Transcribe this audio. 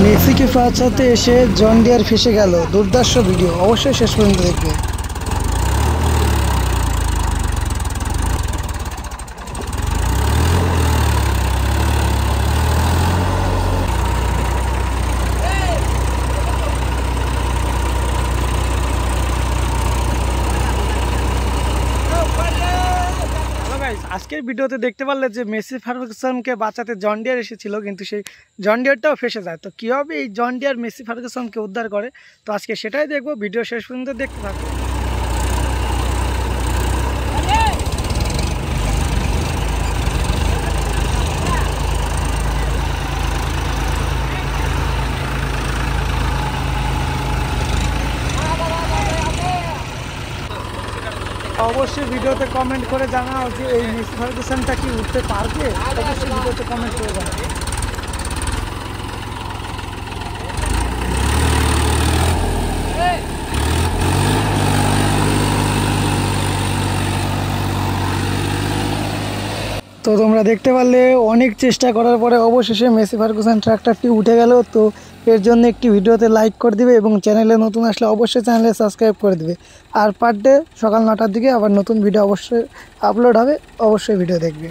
মেসিকে বাঁচাতে এসে জন ডিয়ার ফেসে গেল। দুর্ধর্ষ ভিডিও, অবশ্যই শেষ পর্যন্ত দেখবে। আজকের ভিডিওতে দেখতে পারলে যে মেসি ফার্গুসনকে বাঁচাতে জন ডিয়ার এসেছিল, কিন্তু সেই জন ডিয়ারটাও ফেসে যায়। তো কীভাবে এই জন ডিয়ার মেসি ফার্গুসনকে উদ্ধার করে, তো আজকে সেটাই দেখবো। ভিডিও শেষ পর্যন্ত দেখতে থাকবো। অবশ্যই ভিডিওতে কমেন্ট করে জানাও যে এই মেসি ফার্গুসনটা কি উঠতে পারবে। অবশ্যই ভিডিওতে কমেন্ট করে জানাও। তো তোমরা দেখতে পারলে অনেক চেষ্টা করার পরে অবশেষে মেসি ফার্গুসন ট্রাক্টরটি উঠে গেল। তো এর জন্য একটি ভিডিওতে লাইক করে দিবে এবং চ্যানেলে নতুন আসলে অবশ্যই চ্যানেলে সাবস্ক্রাইব করে দিবে। আর পার ডে সকাল 9টার দিকে আবার নতুন ভিডিও অবশ্যই আপলোড হবে, অবশ্যই ভিডিও দেখবে।